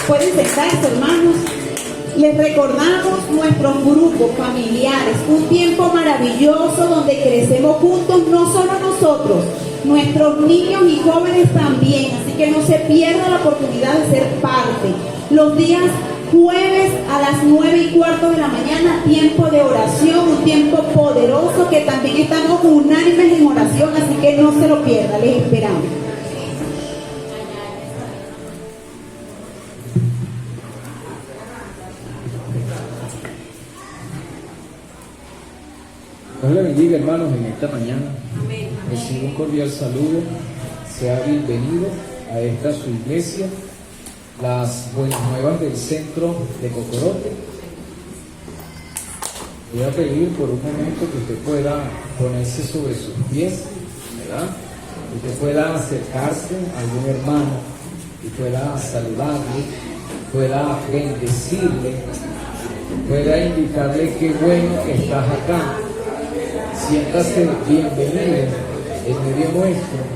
Pueden sentarse, hermanos. Les recordamos nuestros grupos familiares, un tiempo maravilloso donde crecemos juntos, no solo nosotros, nuestros niños y jóvenes también, así que no se pierda la oportunidad de ser parte. Los días jueves a las 9:15 de la mañana, tiempo de oración, un tiempo poderoso que también estamos unánimes en oración, así que no se lo pierda, les esperamos. Dios le bendiga, hermanos, en esta mañana. Recibo un cordial saludo. Sea bienvenido a esta su iglesia, las Buenas Nuevas del centro de Cocorote. Voy a pedir por un momento que usted pueda ponerse sobre sus pies, ¿verdad? Que usted pueda acercarse a algún hermano y pueda saludarle, pueda bendecirle, pueda indicarle qué bueno que estás acá. Siéntase bienvenido en medio nuestro.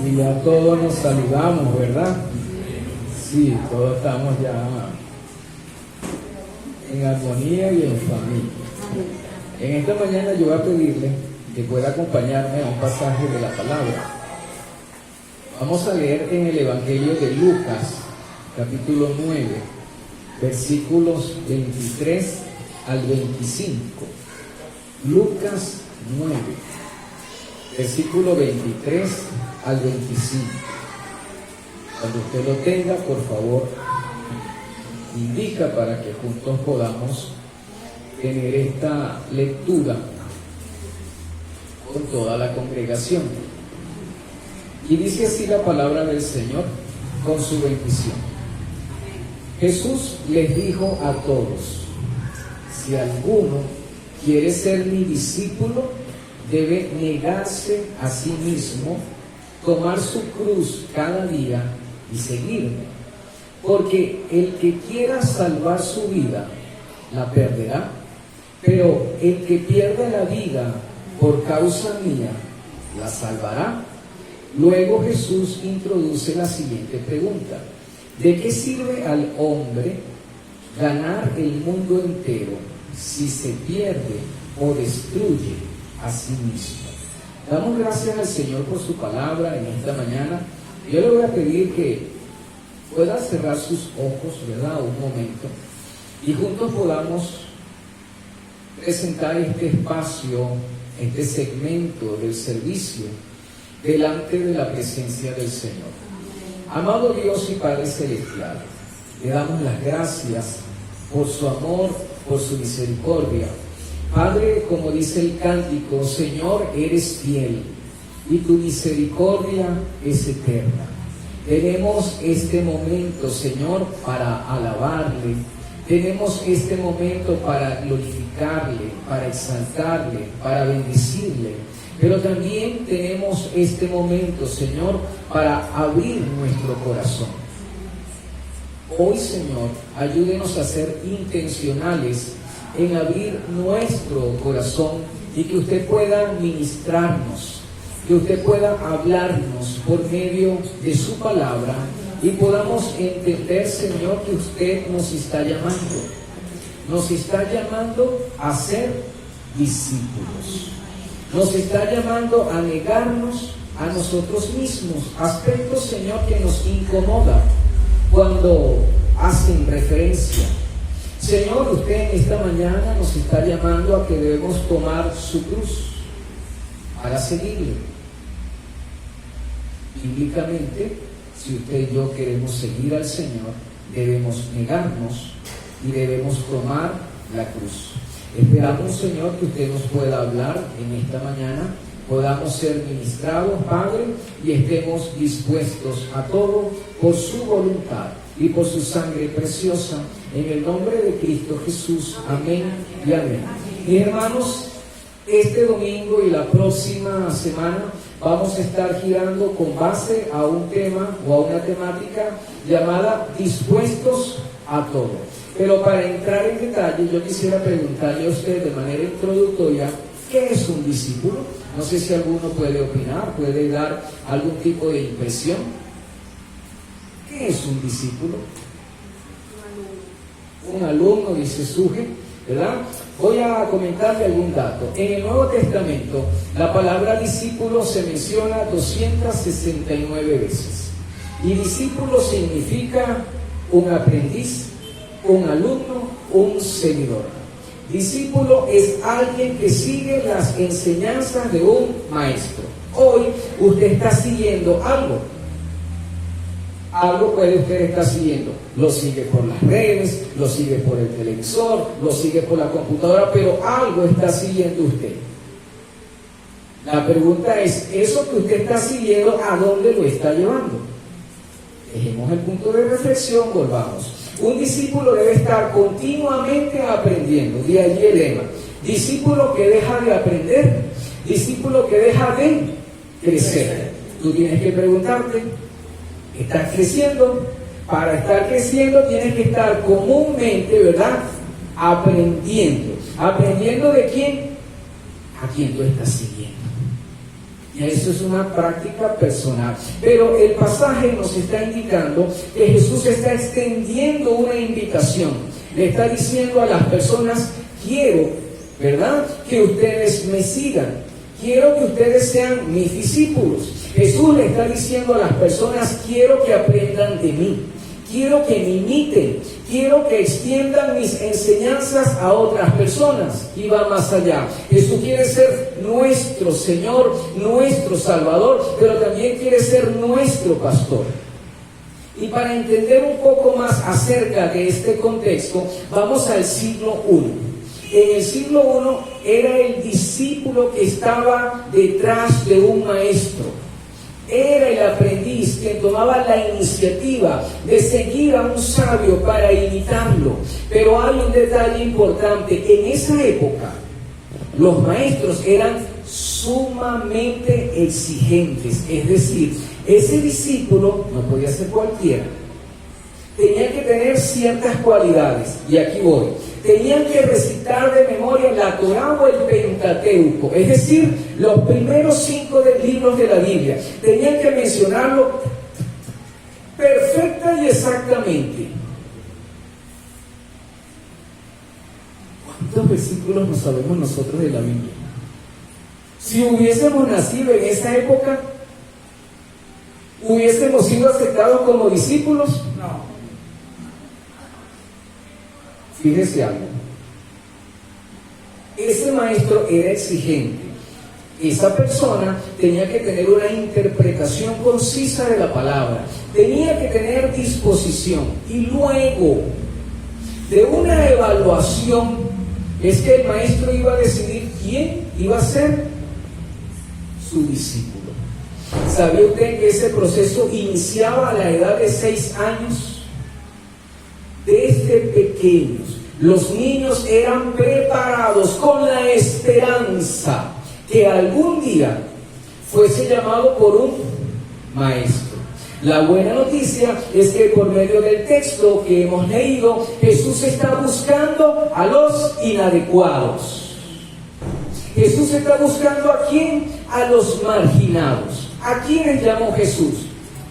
Y ya todos nos saludamos, ¿verdad? Sí, todos estamos ya en armonía y en familia. En esta mañana yo voy a pedirle que pueda acompañarme a un pasaje de la palabra. Vamos a leer en el Evangelio de Lucas, capítulo 9, versículos 23 al 25. Lucas 9, versículo 23 al 25. Cuando usted lo tenga, por favor, indica para que juntos podamos tener esta lectura con toda la congregación. Y dice así la palabra del Señor con su bendición. Jesús les dijo a todos: si alguno quiere ser mi discípulo, debe negarse a sí mismo, tomar su cruz cada día y seguirme. Porque el que quiera salvar su vida, la perderá. Pero el que pierda la vida por causa mía, la salvará. Luego Jesús introduce la siguiente pregunta: ¿de qué sirve al hombre ganar el mundo entero si se pierde o destruye a sí mismo? Damos gracias al Señor por su palabra en esta mañana. Yo le voy a pedir que pueda cerrar sus ojos, ¿verdad?, un momento, y juntos podamos presentar este espacio, este segmento del servicio delante de la presencia del Señor. Amado Dios y Padre Celestial, le damos las gracias por su amor, por su misericordia. Padre, como dice el cántico, Señor, eres fiel y tu misericordia es eterna. Tenemos este momento, Señor, para alabarle. Tenemos este momento para glorificarle, para exaltarle, para bendecirle. Pero también tenemos este momento, Señor, para abrir nuestro corazón. Hoy, Señor, ayúdenos a ser intencionales en abrir nuestro corazón y que usted pueda ministrarnos, que usted pueda hablarnos por medio de su palabra y podamos entender, Señor, que usted nos está llamando. Nos está llamando a ser discípulos. Nos está llamando a negarnos a nosotros mismos. Aspectos, Señor, que nos incomoda cuando hacen referencia. Señor, usted en esta mañana nos está llamando a que debemos tomar su cruz para seguirle. Bíblicamente, si usted y yo queremos seguir al Señor, debemos negarnos y debemos tomar la cruz. Esperamos, Señor, que usted nos pueda hablar en esta mañana podamos ser ministrados, Padre, y estemos dispuestos a todo por su voluntad y por su sangre preciosa, en el nombre de Cristo Jesús. Amén y amén. Mis hermanos, este domingo y la próxima semana vamos a estar girando con base a un tema o a una temática llamada dispuestos a todo. Pero para entrar en detalle, yo quisiera preguntarle a usted de manera introductoria, ¿qué es un discípulo? No sé si alguno puede opinar, puede dar algún tipo de impresión. ¿Qué es un discípulo? Un alumno, dice Suje, ¿verdad? Voy a comentarle algún dato. En el Nuevo Testamento, la palabra discípulo se menciona 269 veces. Y discípulo significa un aprendiz, un alumno, un seguidor. Discípulo es alguien que sigue las enseñanzas de un maestro. Hoy usted está siguiendo algo. Algo puede usted estar siguiendo. Lo sigue por las redes, lo sigue por el televisor, lo sigue por la computadora, pero algo está siguiendo usted. La pregunta es, ¿eso que usted está siguiendo, a dónde lo está llevando? Dejemos el punto de reflexión, volvamos. Un discípulo debe estar continuamente aprendiendo. De allí el lema: discípulo que deja de aprender, discípulo que deja de crecer. Tú tienes que preguntarte, ¿estás creciendo? Para estar creciendo tienes que estar comúnmente, ¿verdad?, aprendiendo. ¿Aprendiendo de quién? A quién tú estás siguiendo. Y eso es una práctica personal. Pero el pasaje nos está indicando que Jesús está extendiendo una invitación. Le está diciendo a las personas, quiero, ¿verdad?, que ustedes me sigan. Quiero que ustedes sean mis discípulos. Jesús le está diciendo a las personas, quiero que aprendan de mí. Quiero que me imiten. Quiero que extiendan mis enseñanzas a otras personas. Y va más allá. Jesús quiere ser nuestro Señor, nuestro Salvador, pero también quiere ser nuestro pastor. Y para entender un poco más acerca de este contexto, vamos al siglo I. En el siglo I era el discípulo que estaba detrás de un maestro. Era el aprendiz quien tomaba la iniciativa de seguir a un sabio para imitarlo. Pero hay un detalle importante. En esa época, los maestros eran sumamente exigentes. Es decir, ese discípulo no podía ser cualquiera. Tenía que tener ciertas cualidades. Y aquí voy. Tenían que recitar de memoria la Torá o el Pentateuco, es decir, los primeros 5 libros de la Biblia. Tenían que mencionarlo perfecta y exactamente. ¿Cuántos versículos no sabemos nosotros de la Biblia? Si hubiésemos nacido en esa época, ¿hubiésemos sido aceptados como discípulos? No. Fíjese algo. Ese maestro era exigente. Esa persona tenía que tener una interpretación concisa de la palabra. Tenía que tener disposición. Y luego de una evaluación es que el maestro iba a decidir quién iba a ser su discípulo. ¿Sabía usted que ese proceso iniciaba a la edad de 6 años? Desde pequeños, los niños eran preparados con la esperanza que algún día fuese llamado por un maestro. La buena noticia es que por medio del texto que hemos leído, Jesús está buscando a los inadecuados. Jesús está buscando ¿a quién? A los marginados. ¿A quiénes llamó Jesús?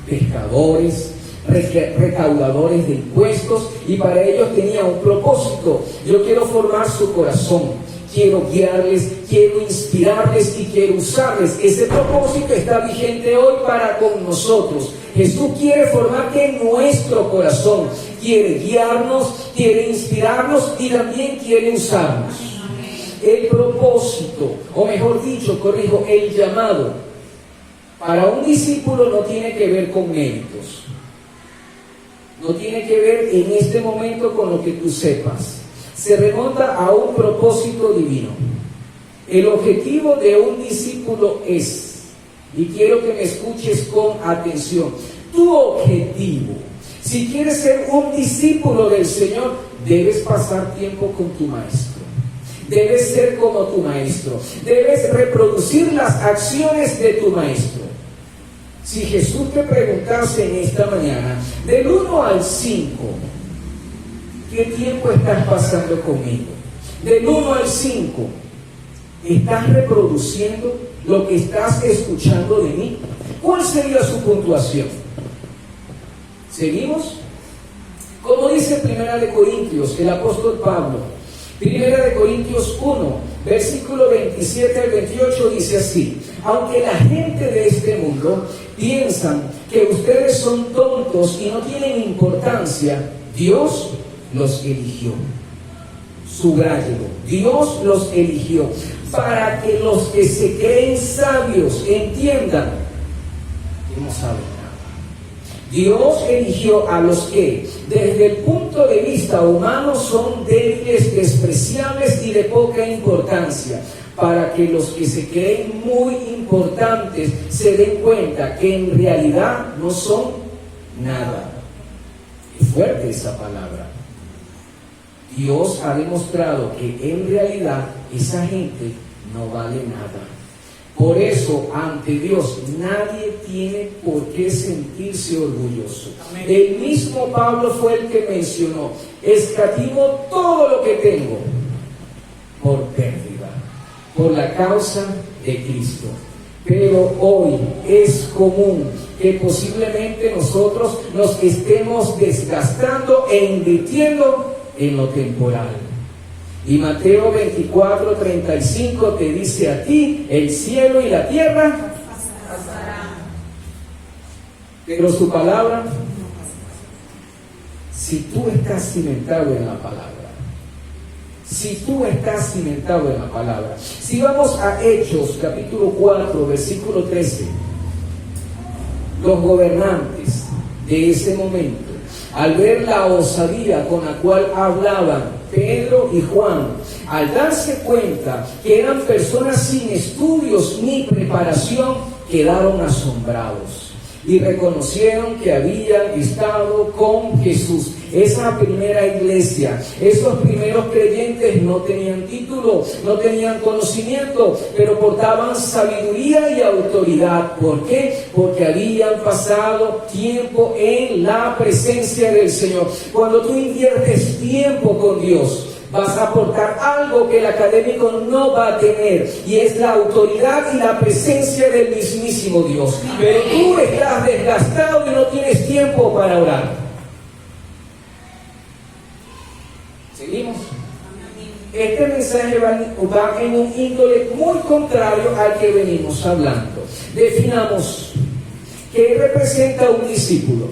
Pescadores, recaudadores de impuestos, y para ellos tenía un propósito. Yo quiero formar su corazón, quiero guiarles, quiero inspirarles y quiero usarles. Ese propósito está vigente hoy para con nosotros. Jesús quiere formar nuestro corazón, quiere guiarnos, quiere inspirarnos y también quiere usarnos. El propósito, o mejor dicho, corrijo, el llamado para un discípulo no tiene que ver con méritos. No tiene que ver en este momento con lo que tú sepas. Se remonta a un propósito divino. El objetivo de un discípulo es, y quiero que me escuches con atención, tu objetivo, si quieres ser un discípulo del Señor, debes pasar tiempo con tu maestro. Debes ser como tu maestro. Debes reproducir las acciones de tu maestro. Si Jesús te preguntase en esta mañana, del 1 al 5, ¿qué tiempo estás pasando conmigo? Del 1 al 5, ¿estás reproduciendo lo que estás escuchando de mí? ¿Cuál sería su puntuación? ¿Seguimos? Como dice Primera de Corintios, el apóstol Pablo, Primera de Corintios 1, versículo 27 al 28 dice así: aunque la gente de este mundo piensan que ustedes son tontos y no tienen importancia, Dios los eligió. Subráyelo, Dios los eligió para que los que se creen sabios entiendan que no saben nada. Dios eligió a los que, desde el punto de vista humano, son débiles, despreciables y de poca importancia, para que los que se creen muy importantes se den cuenta que en realidad no son nada. Es fuerte esa palabra. Dios ha demostrado que en realidad esa gente no vale nada. Por eso, ante Dios, nadie tiene por qué sentirse orgulloso. Amén. El mismo Pablo fue el que mencionó: escatimo todo lo que tengo por pérdida, por la causa de Cristo. Pero hoy es común que posiblemente nosotros nos estemos desgastando e invirtiendo en lo temporal. Y Mateo 24:35 te dice a ti: el cielo y la tierra pasarán, pero su palabra, si tú estás cimentado en la palabra, si tú estás cimentado en la palabra. Si vamos a Hechos capítulo 4 versículo 13, los gobernantes de ese momento, al ver la osadía con la cual hablaban Pedro y Juan, al darse cuenta que eran personas sin estudios ni preparación, quedaron asombrados y reconocieron que habían estado con Jesús. Esa primera iglesia, esos primeros creyentes no tenían título, no tenían conocimiento, pero portaban sabiduría y autoridad. ¿Por qué? Porque habían pasado tiempo en la presencia del Señor. Cuando tú inviertes tiempo con Dios, vas a aportar algo que el académico no va a tener, y es la autoridad y la presencia del mismísimo Dios. Pero tú estás desgastado y no tienes tiempo para orar. ¿Seguimos? Este mensaje va en un índole muy contrario al que venimos hablando. Definamos qué representa un discípulo.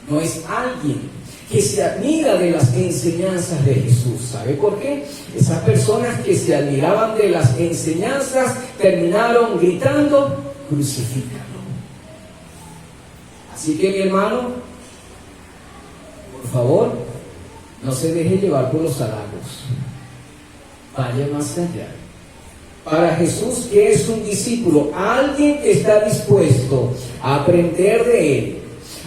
No es alguien que se admira de las enseñanzas de Jesús. ¿Sabe por qué? Esas personas que se admiraban de las enseñanzas terminaron gritando: crucifícalo. Así que, mi hermano, por favor, no se deje llevar por los halagos. Vaya más allá. Para Jesús, ¿qué es un discípulo? Alguien que está dispuesto a aprender de Él,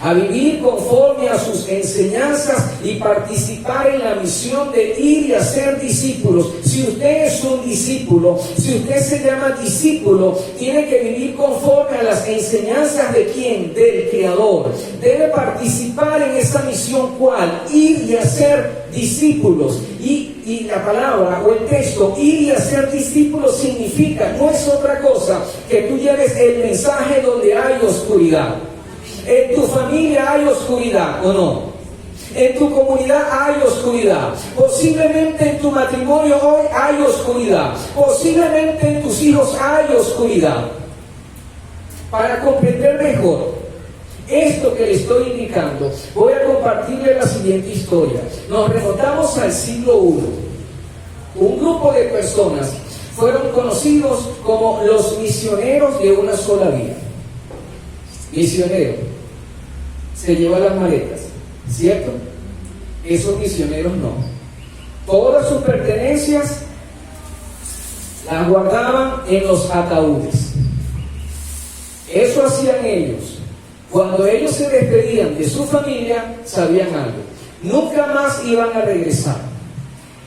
a vivir conforme a sus enseñanzas y participar en la misión de ir y hacer discípulos. Si usted es un discípulo, si usted se llama discípulo, tiene que vivir conforme a las enseñanzas ¿de quién? Del Creador. Debe participar en esa misión, ¿cuál? Ir y hacer discípulos. Y la palabra o el texto, ir y hacer discípulos, significa, no es otra cosa que tú lleves el mensaje donde hay oscuridad. En tu familia hay oscuridad, ¿o no? En tu comunidad hay oscuridad. Posiblemente en tu matrimonio hoy hay oscuridad. Posiblemente en tus hijos hay oscuridad. Para comprender mejor esto que le estoy indicando, voy a compartirle la siguiente historia. Nos remontamos al siglo I. Un grupo de personas fueron conocidos como los misioneros de una sola vida. Misionero, se lleva las maletas, ¿cierto? Esos misioneros no. Todas sus pertenencias las guardaban en los ataúdes. Eso hacían ellos. Cuando ellos se despedían de su familia, sabían algo: nunca más iban a regresar.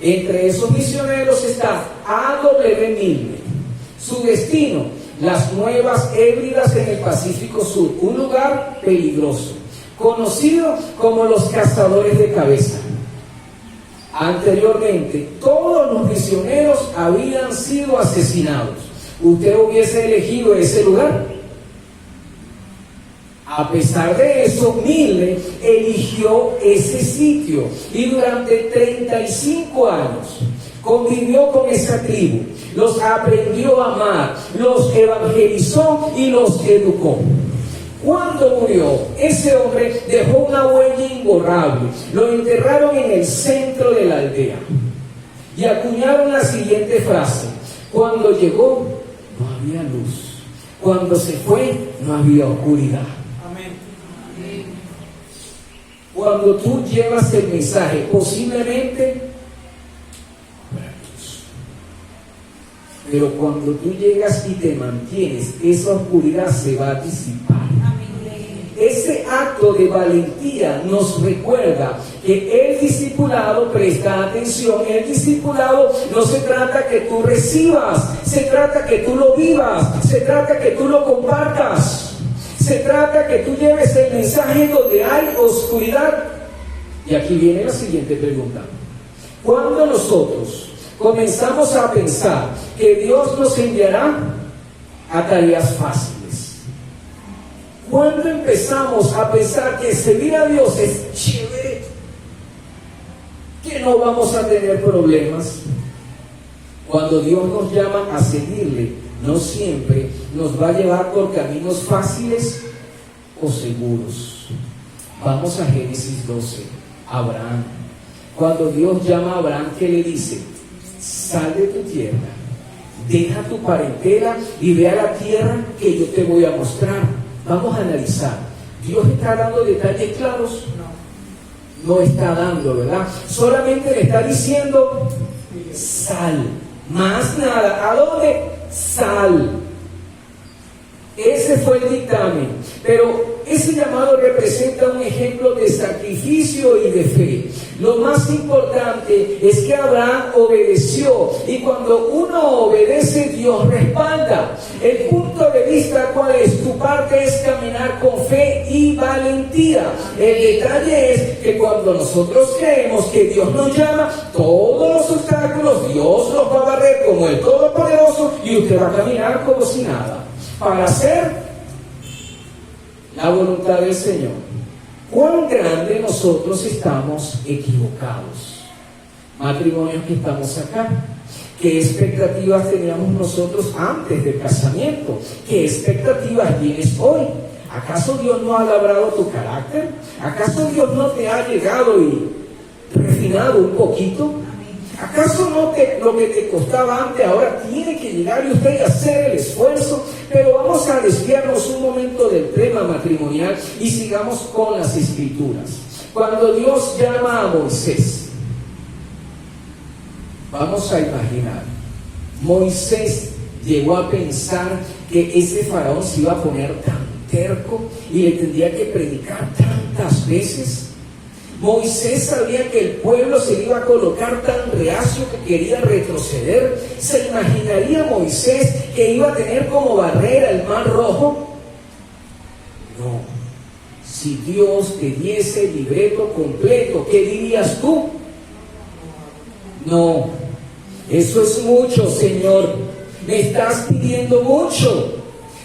Entre esos misioneros está A.W. Milne. Su destino: las Nuevas Hébridas en el Pacífico Sur, un lugar peligroso, conocido como los cazadores de cabeza. Anteriormente, todos los misioneros habían sido asesinados. ¿Usted hubiese elegido ese lugar? A pesar de eso, Milne eligió ese sitio y durante 35 años convivió con esa tribu, los aprendió a amar, los evangelizó y los educó. Cuando murió, ese hombre dejó una huella imborrable. Lo enterraron en el centro de la aldea y acuñaron la siguiente frase: cuando llegó, no había luz. Cuando se fue, no había oscuridad. Cuando tú llevas el mensaje, posiblemente habrá luz. Pero cuando tú llegas y te mantienes, esa oscuridad se va a disipar. Ese acto de valentía nos recuerda que el discipulado, presta atención, el discipulado no se trata que tú recibas, se trata que tú lo vivas, se trata que tú lo compartas. Se trata que tú lleves el mensaje donde hay oscuridad. Y aquí viene la siguiente pregunta: ¿cuándo nosotros comenzamos a pensar que Dios nos enviará a tareas fáciles? ¿Cuándo empezamos a pensar que servir a Dios es chévere, que no vamos a tener problemas? Cuando Dios nos llama a seguirle, no siempre nos va a llevar por caminos fáciles o seguros. Vamos a Génesis 12. Abraham. Cuando Dios llama a Abraham, ¿qué le dice? Sal de tu tierra, deja tu parentela y ve a la tierra que yo te voy a mostrar. Vamos a analizar. ¿Dios está dando detalles claros? No está dando, ¿verdad? Solamente le está diciendo: sal. Más nada. ¿A dónde? Sal. Ese fue el dictamen. Pero ese llamado representa un ejemplo de sacrificio y de fe. Lo más importante es que Abraham obedeció, y cuando uno obedece, Dios respalda. El punto de vista, ¿cuál es? Tu parte es caminar con fe y valentía. El detalle es que cuando nosotros creemos que Dios nos llama, todos los obstáculos Dios los va a barrer como el Todopoderoso, y usted va a caminar como si nada, para hacer la voluntad del Señor. ¿Cuán grande nosotros estamos equivocados? Matrimonios que estamos acá, ¿qué expectativas teníamos nosotros antes del casamiento? ¿Qué expectativas tienes hoy? ¿Acaso Dios no ha labrado tu carácter? ¿Acaso Dios no te ha llegado y refinado un poquito? ¿Acaso lo que te costaba antes ahora tiene que llegar y usted hacer el esfuerzo? Pero vamos a desviarnos un momento del tema matrimonial y sigamos con las escrituras. Cuando Dios llama a Moisés, vamos a imaginar, Moisés llegó a pensar que ese faraón se iba a poner tan terco y le tendría que predicar tantas veces. Moisés sabía que el pueblo se iba a colocar tan reacio que quería retroceder. ¿Se imaginaría Moisés que iba a tener como barrera el Mar Rojo? No. Si Dios te diese el libreto completo, ¿qué dirías tú? No. Eso es mucho, Señor. Me estás pidiendo mucho.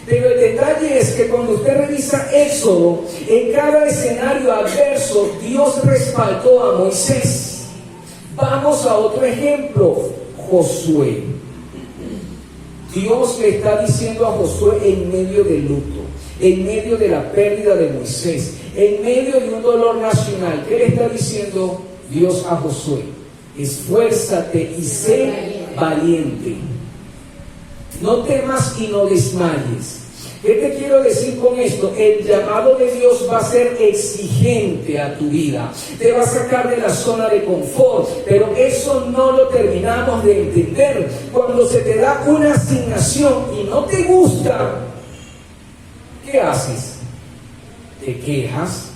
Pero el detalle es que cuando usted revisa Éxodo, en cada escenario adverso, Dios respaldó a Moisés. Vamos a otro ejemplo, Josué. Dios le está diciendo a Josué en medio del luto, en medio de la pérdida de Moisés, en medio de un dolor nacional. ¿Qué le está diciendo Dios a Josué? Esfuérzate y sé valiente. No temas y no desmayes. ¿Qué te quiero decir con esto? El llamado de Dios va a ser exigente a tu vida. Te va a sacar de la zona de confort, pero eso no lo terminamos de entender. Cuando se te da una asignación y no te gusta, ¿qué haces? Te quejas.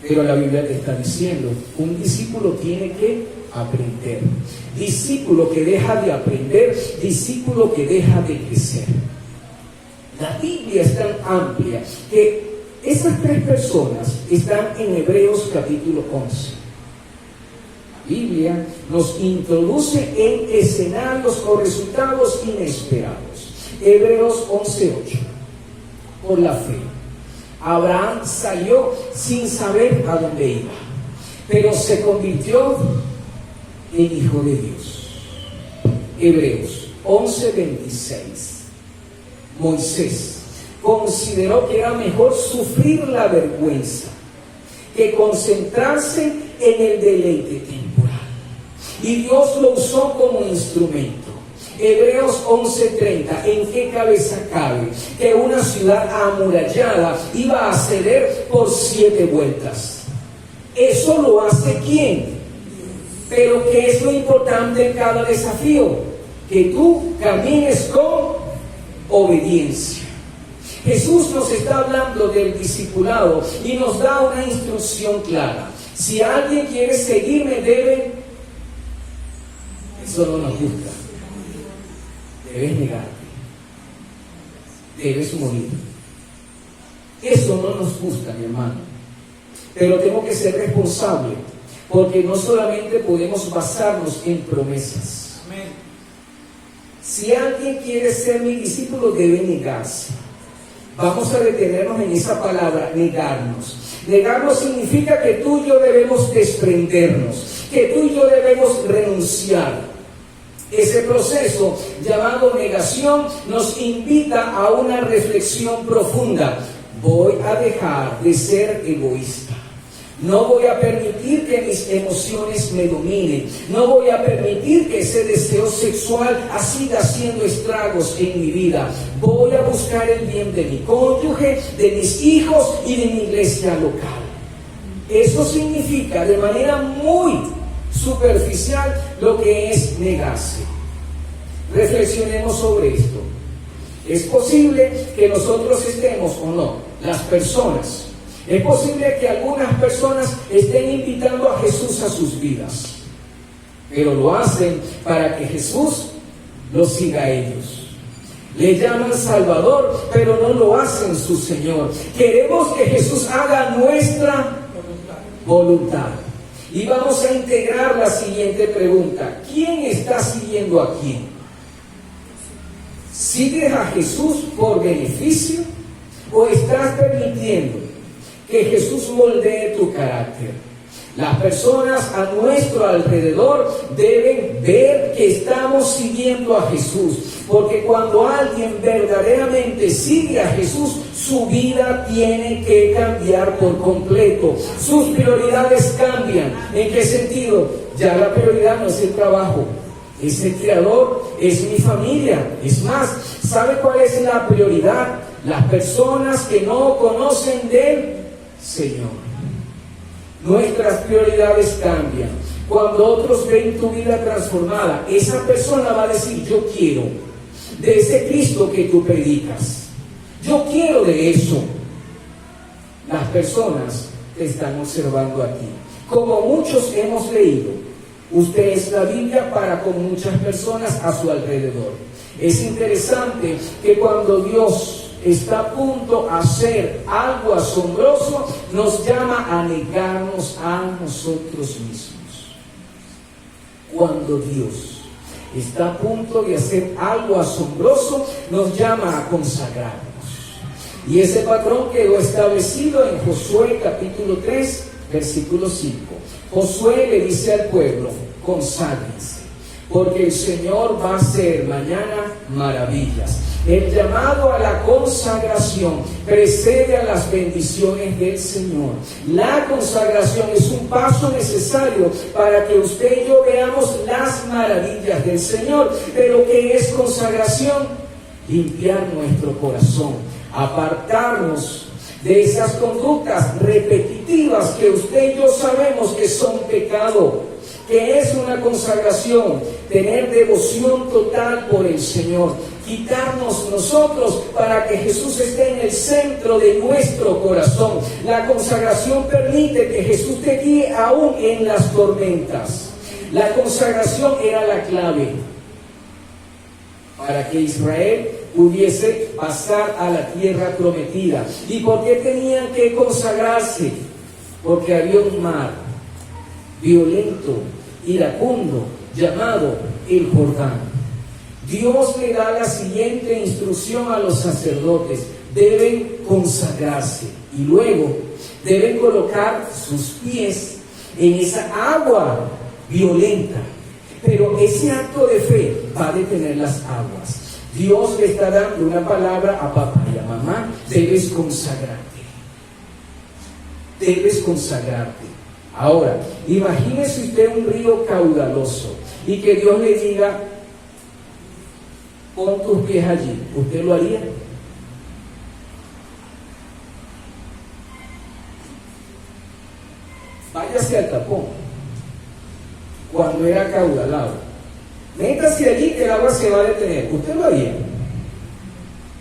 Pero la Biblia te está diciendo, un discípulo tiene que aprender. Discípulo que deja de aprender, discípulo que deja de crecer. La Biblia es tan amplia que esas tres personas están en Hebreos capítulo 11. La Biblia nos introduce en escenarios o resultados inesperados. Hebreos 11:8. Por la fe, Abraham salió sin saber a dónde iba, pero se convirtió en hijo de Dios. Hebreos 11:26. Moisés consideró que era mejor sufrir la vergüenza que concentrarse en el deleite temporal. Y Dios lo usó como instrumento. Hebreos 11:30. ¿En qué cabeza cabe que una ciudad amurallada iba a ceder por 7 vueltas? ¿Eso lo hace quién? Pero ¿qué es lo importante en cada desafío? Que tú camines con obediencia. Jesús nos está hablando del discipulado y nos da una instrucción clara. Si alguien quiere seguirme, debe, eso no nos gusta, debes negarte, debes morir. Eso no nos gusta, mi hermano, pero tengo que ser responsable, porque no solamente podemos basarnos en promesas. Amén. Si alguien quiere ser mi discípulo, debe negarse. Vamos a detenernos en esa palabra, negarnos. Negarnos significa que tú y yo debemos desprendernos, que tú y yo debemos renunciar. Ese proceso llamado negación nos invita a una reflexión profunda. Voy a dejar de ser egoísta. No voy a permitir que mis emociones me dominen. No voy a permitir que ese deseo sexual siga haciendo estragos en mi vida. Voy a buscar el bien de mi cónyuge, de mis hijos y de mi iglesia local. Eso significa de manera muy superficial lo que es negarse. Reflexionemos sobre esto. Es posible que nosotros estemos o no, las personas. Es posible que algunas personas estén invitando a Jesús a sus vidas, pero lo hacen para que Jesús los siga a ellos. Le llaman Salvador, pero no lo hacen su Señor. Queremos que Jesús haga nuestra voluntad. Y vamos a integrar la siguiente pregunta. ¿Quién está siguiendo a quién? ¿Sigues a Jesús por beneficio o estás permitiendo que Jesús moldee tu carácter? Las personas a nuestro alrededor deben ver que estamos siguiendo a Jesús, porque cuando alguien verdaderamente sigue a Jesús, su vida tiene que cambiar por completo. Sus prioridades cambian. ¿En qué sentido? Ya la prioridad no es el trabajo, es el Creador, es mi familia. Es más, ¿sabe cuál es la prioridad? Las personas que no conocen del Señor. Nuestras prioridades cambian. Cuando otros ven tu vida transformada, esa persona va a decir: yo quiero de ese Cristo que tú predicas. Yo quiero de eso. Las personas te están observando a ti. Como muchos hemos leído, usted es la Biblia para con muchas personas a su alrededor. Es interesante que cuando Dios está a punto de hacer algo asombroso, nos llama a negarnos a nosotros mismos. Cuando Dios está a punto de hacer algo asombroso, nos llama a consagrarnos. Y ese patrón quedó establecido en Josué capítulo 3, versículo 5. Josué le dice al pueblo: conságrense, porque el Señor va a hacer mañana maravillas. El llamado a la consagración precede a las bendiciones del Señor. La consagración es un paso necesario para que usted y yo veamos las maravillas del Señor. Pero ¿qué es consagración? limpiar nuestro corazón, apartarnos de esas conductas repetitivas que usted y yo sabemos que son pecado, que es una consagración, tener devoción total por el Señor, quitarnos nosotros para que Jesús esté en el centro de nuestro corazón. La consagración permite que Jesús te guíe aún en las tormentas. La consagración era la clave para que Israel pudiese pasar a la tierra prometida. ¿Y por qué tenían que consagrarse? Porque había un mar violento, iracundo, llamado el Jordán. Dios le da la siguiente instrucción a los sacerdotes: deben consagrarse y luego deben colocar sus pies en esa agua violenta. Pero ese acto de fe va a detener las aguas. Dios le está dando una palabra a papá y a mamá: debes consagrarte. Debes consagrarte. Ahora, imagínese usted un río caudaloso y que Dios le diga: pon tus pies allí. ¿Usted lo haría? Váyase al tapón cuando era caudalado. Métase allí que el agua se va a detener. ¿Usted lo haría?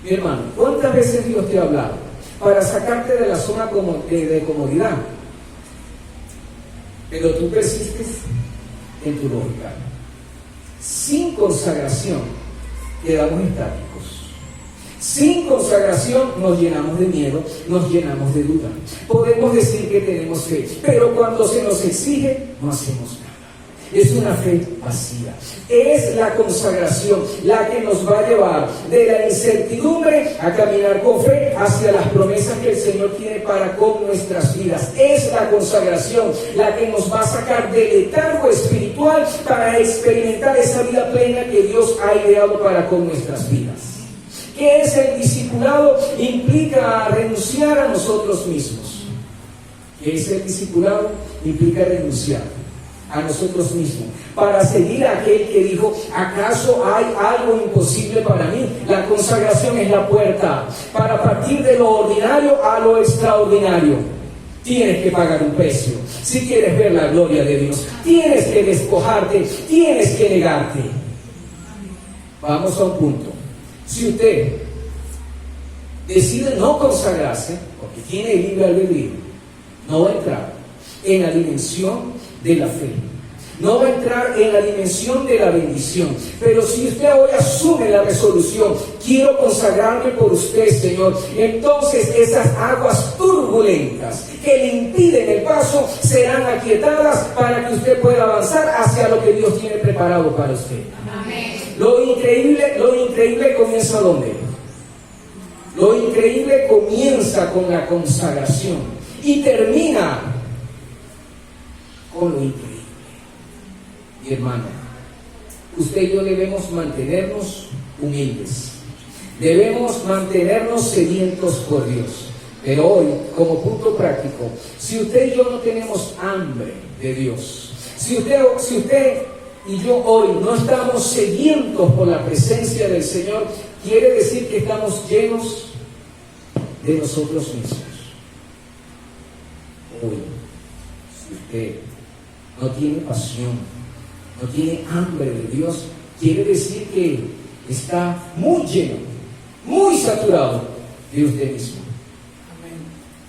Mi hermano, ¿cuántas veces Dios te ha hablado para sacarte de la zona de comodidad? Pero tú persistes en tu lógica. Sin consagración quedamos estáticos. Sin consagración nos llenamos de miedo, nos llenamos de duda. Podemos decir que tenemos fe, pero cuando se nos exige, no hacemos nada. Es una fe vacía. Es la consagración la que nos va a llevar de la incertidumbre a caminar con fe hacia las promesas que el Señor tiene para con nuestras vidas. Es la consagración la que nos va a sacar del letargo espiritual para experimentar esa vida plena que Dios ha ideado para con nuestras vidas. ¿Qué es el discipulado? Implica renunciar a nosotros mismos. ¿Qué es el discipulado? Implica renunciar a nosotros mismos para seguir a aquel que dijo: ¿acaso hay algo imposible para mí? La consagración es la puerta para partir de lo ordinario a lo extraordinario. Tienes que pagar un precio si quieres ver la gloria de Dios. Tienes que despojarte, tienes que negarte. Vamos a un punto. Si usted decide no consagrarse, porque tiene libre albedrío, no va a entrar en la dimensión de la fe, no va a entrar en la dimensión de la bendición. Pero si usted hoy asume la resolución: quiero consagrarme por usted, Señor, entonces esas aguas turbulentas que le impiden el paso serán aquietadas para que usted pueda avanzar hacia lo que Dios tiene preparado para usted. Amén. Lo increíble comienza ¿dónde? Lo increíble comienza con la consagración y termina con lo increíble. Mi hermano, usted y yo debemos mantenernos humildes, debemos mantenernos sedientos por Dios. Pero hoy, como punto práctico, si usted y yo no tenemos hambre de Dios, si usted y yo hoy no estamos sedientos por la presencia del Señor, quiere decir que estamos llenos de nosotros mismos. Hoy, si usted no tiene pasión, no tiene hambre de Dios, quiere decir que está muy lleno, muy saturado de usted mismo.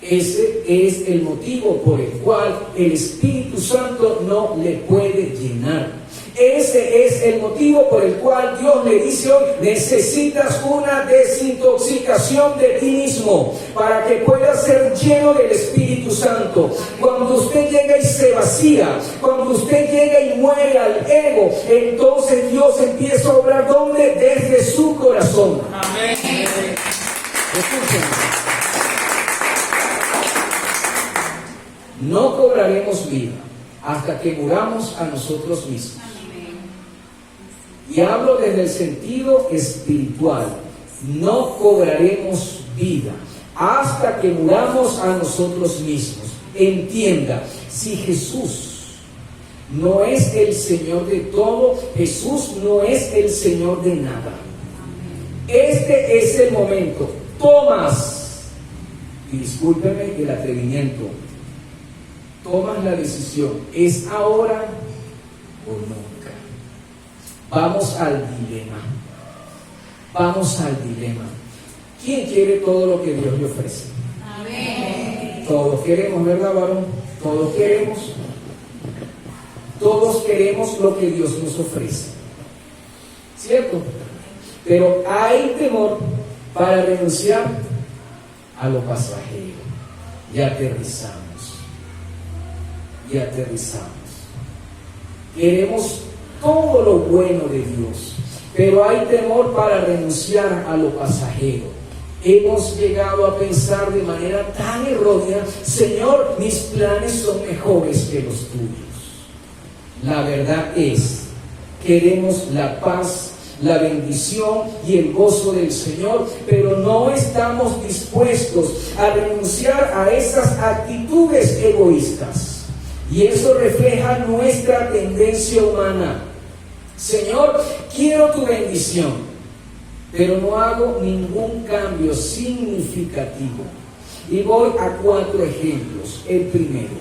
Ese es el motivo por el cual el Espíritu Santo no le puede llenar. Ese es el motivo por el cual Dios le dice hoy: necesitas una desintoxicación de ti mismo para que puedas ser lleno del Espíritu Santo. Cuando usted llega y se vacía, cuando usted llega y muere al ego, entonces Dios empieza a obrar ¿dónde? Desde su corazón. Amén. No cobraremos vida hasta que muramos a nosotros mismos. Y hablo desde el sentido espiritual. No cobraremos vida hasta que muramos a nosotros mismos. Entienda, si Jesús no es el Señor de todo, Jesús no es el Señor de nada. Este es el momento. Tomas, y discúlpeme el atrevimiento, tomas la decisión. ¿Es ahora o nunca? Vamos al dilema. Vamos al dilema. ¿Quién quiere todo lo que Dios le ofrece? Amén. Todos queremos, ¿verdad, varón? Todos queremos. Todos queremos lo que Dios nos ofrece. ¿Cierto? Pero hay temor para renunciar a lo pasajero. Y aterrizamos. Y aterrizamos. Queremos todo lo bueno de Dios, pero hay temor para renunciar a lo pasajero. Hemos llegado a pensar de manera tan errónea: Señor, mis planes son mejores que los tuyos. La verdad es, queremos la paz, la bendición y el gozo del Señor, pero no estamos dispuestos a renunciar a esas actitudes egoístas. Y eso refleja nuestra tendencia humana. Señor, quiero tu bendición, pero no hago ningún cambio significativo. Y voy a 4 ejemplos. El primero: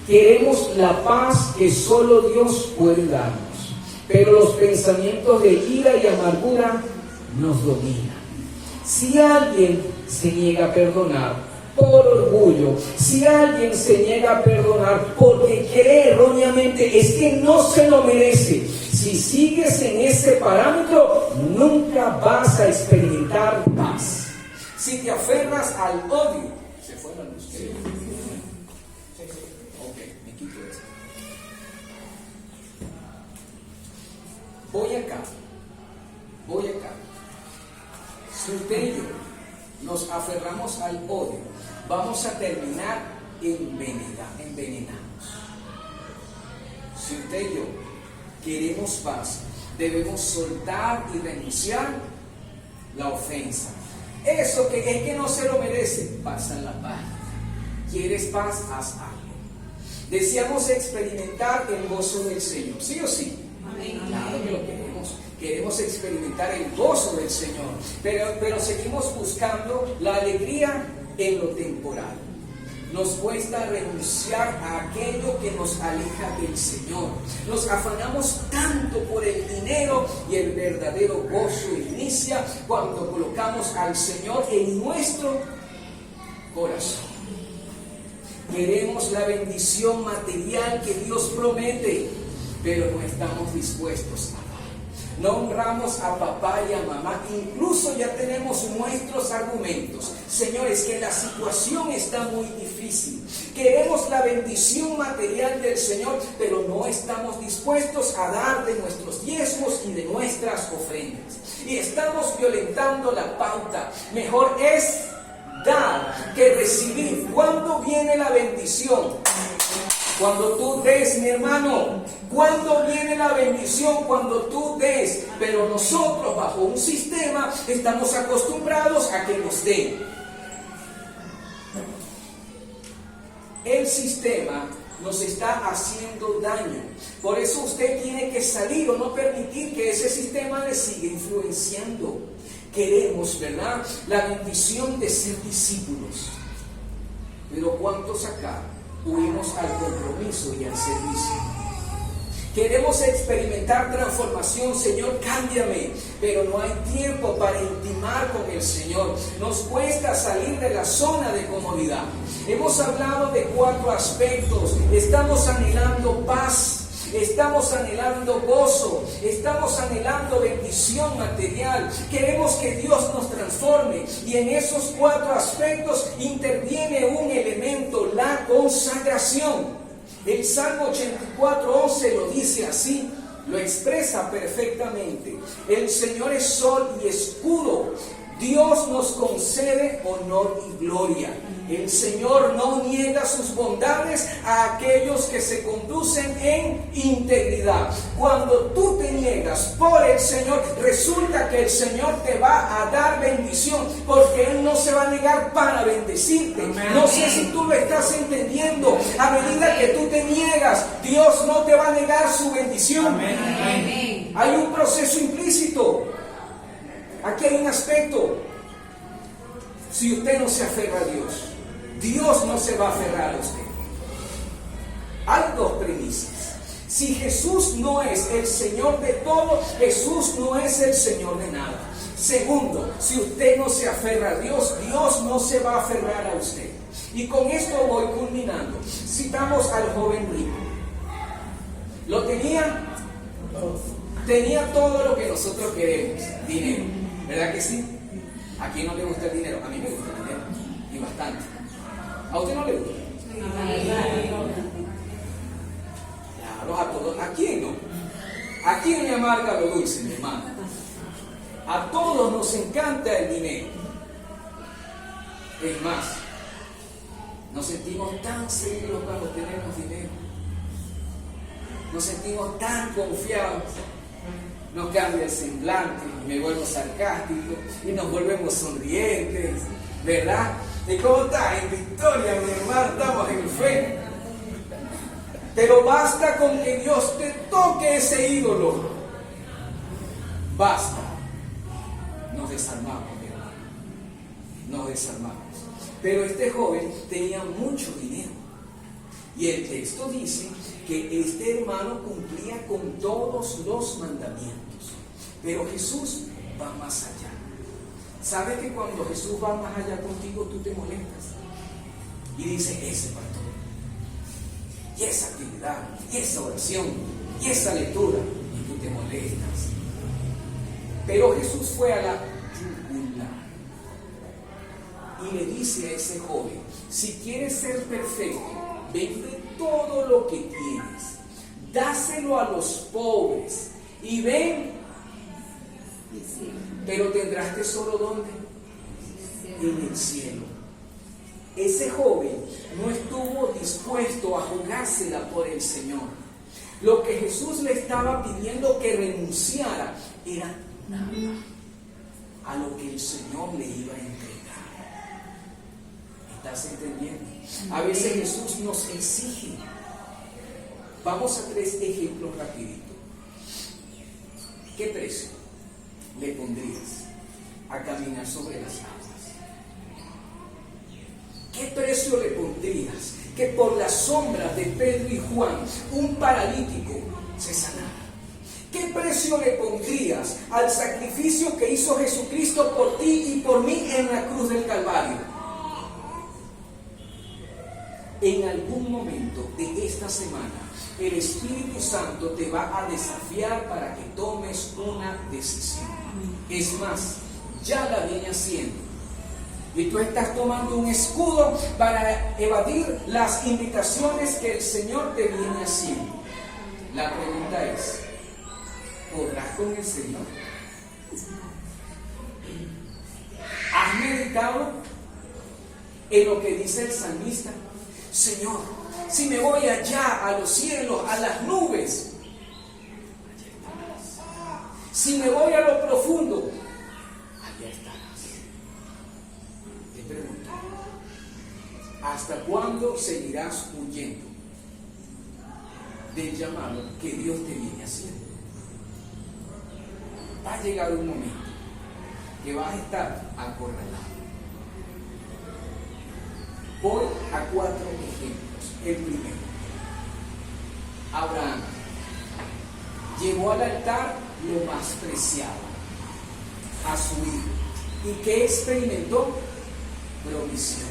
queremos la paz que solo Dios puede darnos, pero los pensamientos de ira y amargura nos dominan. Si alguien se niega a perdonar por orgullo, si alguien se niega a perdonar porque cree erróneamente es que no se lo merece, si sigues en ese parámetro, nunca vas a experimentar paz. Si te aferras al odio, se fue la luz. Ok, me quito esto. Voy acá. Si usted y yo nos aferramos al odio, vamos a terminar envenenados. Si usted y yo queremos paz, debemos soltar y renunciar la ofensa. Eso que es que no se lo merece, pasa en la paz. ¿Quieres paz? Haz algo. Deseamos experimentar el gozo del Señor, ¿sí o sí? Amén. Claro que lo queremos. Queremos experimentar el gozo del Señor, pero seguimos buscando la alegría en lo temporal. Nos cuesta renunciar a aquello que nos aleja del Señor. Nos afanamos tanto por el dinero y el verdadero gozo inicia cuando colocamos al Señor en nuestro corazón. Queremos la bendición material que Dios promete, pero no estamos dispuestos a dar. No honramos a papá y a mamá, incluso ya tenemos nuestros argumentos. Señores, que la situación está muy difícil. Queremos la bendición material del Señor, pero no estamos dispuestos a dar de nuestros diezmos y de nuestras ofrendas. Y estamos violentando la pauta. Mejor es dar que recibir. ¿Cuándo viene la bendición? Cuando tú des, mi hermano. ¿Cuándo viene la bendición? Cuando tú des. Pero nosotros, bajo un sistema, estamos acostumbrados a que nos den. El sistema nos está haciendo daño. Por eso usted tiene que salir o no permitir que ese sistema le siga influenciando. Queremos, ¿verdad?, la bendición de ser discípulos. Pero ¿cuántos acá huimos al compromiso y al servicio? Queremos experimentar transformación. Señor, cámbiame, pero no hay tiempo para intimar con el Señor. Nos cuesta salir de la zona de comodidad. Hemos hablado de 4 aspectos. Estamos anhelando paz, estamos anhelando gozo, estamos anhelando bendición material. Queremos que Dios nos transforme, y en esos 4 aspectos interviene un elemento: la consagración. El Salmo 84:11 lo dice así, lo expresa perfectamente. El Señor es sol y escudo. Dios nos concede honor y gloria. El Señor no niega sus bondades a aquellos que se conducen en integridad. Cuando tú te niegas por el Señor, resulta que el Señor te va a dar bendición, porque Él no se va a negar para bendecirte. Amén. No sé si tú lo estás entendiendo. A medida que tú te niegas, Dios no te va a negar su bendición. Amén. Amén. Hay un proceso implícito. aquí hay un aspecto. Si usted no se aferra a Dios, Dios no se va a aferrar a usted. Hay dos premisas. Si Jesús no es el Señor de todo, Jesús no es el Señor de nada. Segundo, si usted no se aferra a Dios, Dios no se va a aferrar a usted. Y con esto voy culminando. Citamos al joven rico. Lo tenía todo lo que nosotros queremos, dinero. ¿Verdad que sí? ¿A quién no le gusta el dinero? A mí me gusta el dinero, y bastante. ¿A usted no le gusta? Claro, a todos. ¿A quién no? ¿A quién le amarga lo dulce, mi hermano? A todos nos encanta el dinero. Es más, nos sentimos tan seguros cuando tenemos dinero. Nos sentimos tan confiados. Nos cambia el semblante, me vuelvo sarcástico y nos volvemos sonrientes, ¿verdad? ¿Y cómo está? En victoria, mi hermano, estamos en fe. Pero basta con que Dios te toque ese ídolo. Basta. Nos desarmamos, mi hermano. Nos desarmamos. Pero este joven tenía mucho dinero. Y el texto dice que este hermano cumplía con todos los mandamientos. Pero Jesús va más allá. ¿Sabes que cuando Jesús va más allá contigo, tú te molestas? Y dices, ese pastor, y esa actividad, y esa oración, y esa lectura, y tú te molestas. Pero Jesús fue a la yugular y le dice a ese joven, si quieres ser perfecto, vende todo lo que tienes, dáselo a los pobres y ven, pero tendrás tesoro ¿dónde? En el cielo. Ese joven no estuvo dispuesto a jugársela por el Señor. Lo que Jesús le estaba pidiendo que renunciara era nada a lo que el Señor le iba a entregar. ¿Estás entendiendo? A veces Jesús nos exige. Vamos a 3 ejemplos rapidito. ¿Qué precio le pondrías a caminar sobre las aguas? ¿Qué precio le pondrías que por las sombras de Pedro y Juan un paralítico se sanara? ¿Qué precio le pondrías al sacrificio que hizo Jesucristo por ti y por mí en la cruz del Calvario? En algún momento de esta semana, el Espíritu Santo te va a desafiar para que tomes una decisión. Es más, ya la viene haciendo. Y tú estás tomando un escudo para evadir las invitaciones que el Señor te viene haciendo. La pregunta es, ¿podrás con el Señor? ¿Has meditado en lo que dice el salmista? Señor, si me voy allá a los cielos, a las nubes, allá estarás. Si me voy a lo profundo, allá estarás. Te pregunto, ¿hasta cuándo seguirás huyendo del llamado que Dios te viene haciendo? Va a llegar un momento que vas a estar acorralado. Voy a 4 ejemplos. El primero, Abraham llevó al altar lo más preciado, a su hijo. ¿Y qué experimentó? Provisión.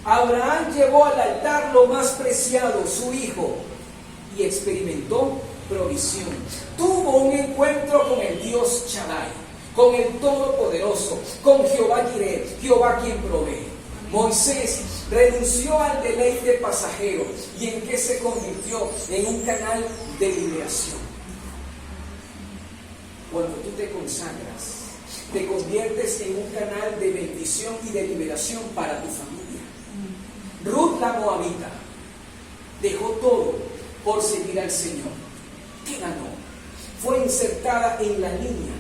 Abraham llevó al altar lo más preciado, su hijo, y experimentó provisión. Tuvo un encuentro con el Dios Shaddai, con el Todopoderoso, con Jehová Jireh, Jehová quien provee. Moisés renunció al deleite pasajero. ¿Y en qué se convirtió? En un canal de liberación. Cuando tú te consagras, te conviertes en un canal de bendición y de liberación para tu familia. Ruth la Moabita dejó todo por seguir al Señor. ¿Qué ganó? Fue insertada en la línea,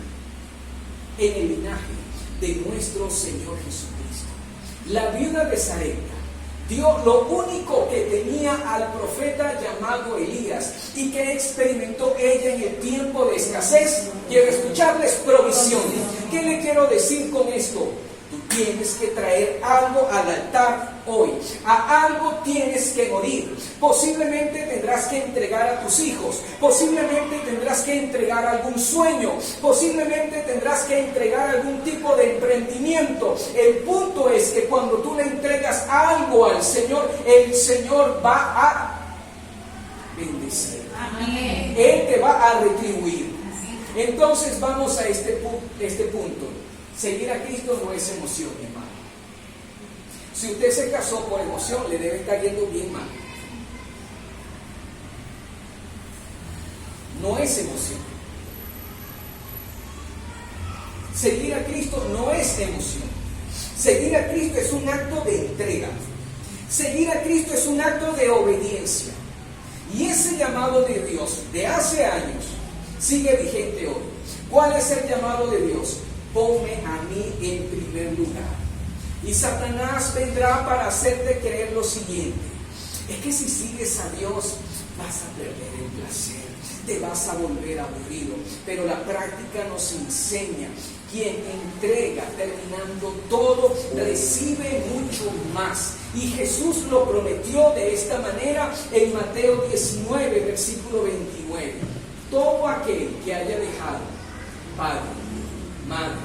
en el linaje de nuestro Señor Jesucristo. La viuda de Sarepta Dios lo único que tenía al profeta llamado Elías y que experimentó ella en el tiempo de escasez, quiero escucharles, provisiones. ¿Qué le quiero decir con esto? Tú tienes que traer algo al altar hoy. A algo tienes que morir. Posiblemente tendrás que entregar a tus hijos. Posiblemente tendrás que entregar algún sueño. Posiblemente tendrás que entregar algún tipo de emprendimiento. El punto es que cuando tú le entregas algo al Señor, el Señor va a bendecir. Amén. Él te va a retribuir. Entonces vamos a este punto. Seguir a Cristo no es emoción, mi hermano. Si usted se casó por emoción, le debe estar yendo bien mal. No es emoción. Seguir a Cristo no es emoción. Seguir a Cristo es un acto de entrega. Seguir a Cristo es un acto de obediencia. Y ese llamado de Dios de hace años sigue vigente hoy. ¿Cuál es el llamado de Dios? Ponme a mí en primer lugar. Y Satanás vendrá para hacerte creer lo siguiente: es que si sigues a Dios vas a perder el placer, te vas a volver aburrido. Pero la práctica nos enseña: quien entrega terminando todo recibe mucho más. Y Jesús lo prometió de esta manera en Mateo 19, versículo 29. Todo aquel que haya dejado padre, madre,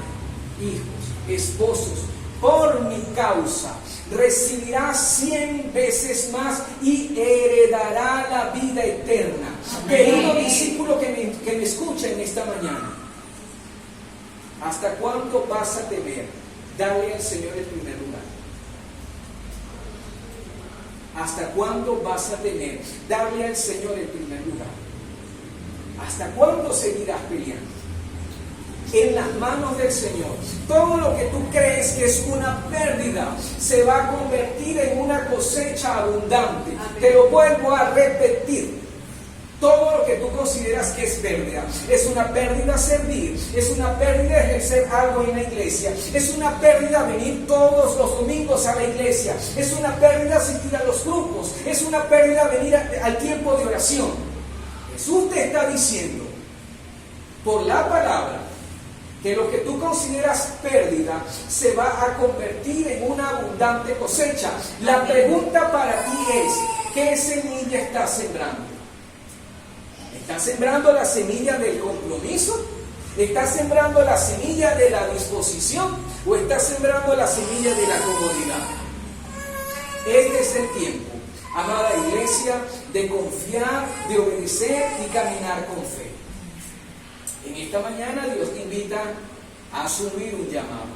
hijos, esposos, por mi causa, recibirá 100 veces más y heredará la vida eterna. Querido discípulo que me escucha en esta mañana, ¿hasta cuándo vas a temer darle al Señor el primer lugar? ¿Hasta cuándo vas a temer darle al Señor el primer lugar? ¿Hasta cuándo seguirás peleando? En las manos del Señor, todo lo que tú crees que es una pérdida se va a convertir en una cosecha abundante. Amén. Te lo vuelvo a repetir. Todo lo que tú consideras que es pérdida, es una pérdida servir, es una pérdida ejercer algo en la iglesia, es una pérdida venir todos los domingos a la iglesia, es una pérdida asistir a los grupos, es una pérdida venir al tiempo de oración. Jesús te está diciendo por la palabra que lo que tú consideras pérdida se va a convertir en una abundante cosecha. La pregunta para ti es: ¿qué semilla estás sembrando? ¿Estás sembrando la semilla del compromiso? ¿Estás sembrando la semilla de la disposición? ¿O estás sembrando la semilla de la comodidad? Este es el tiempo, amada iglesia, de confiar, de obedecer y caminar con fe. En esta mañana Dios te invita a asumir un llamado.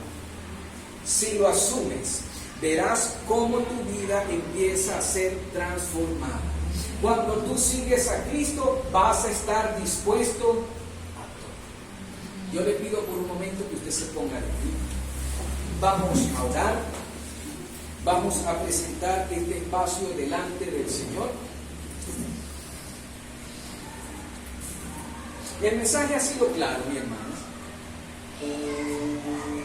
Si lo asumes, verás cómo tu vida empieza a ser transformada. Cuando tú sigues a Cristo, vas a estar dispuesto a todo. Yo le pido por un momento que usted se ponga de pie. Vamos a orar. Vamos a presentar este espacio delante del Señor. El mensaje ha sido claro, mi hermano.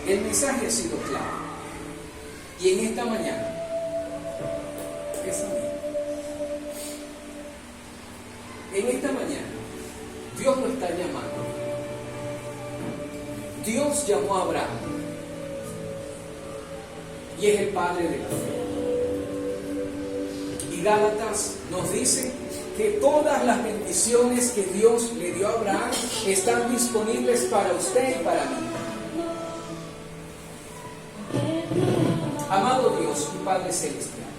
El mensaje ha sido claro. Y en esta mañana, en esta mañana, Dios lo está llamando. Dios llamó a Abraham y es el padre de la fe. Y Gálatas nos dice que todas las bendiciones que Dios le dio a Abraham están disponibles para usted y para mí. Amado Dios y Padre Celestial,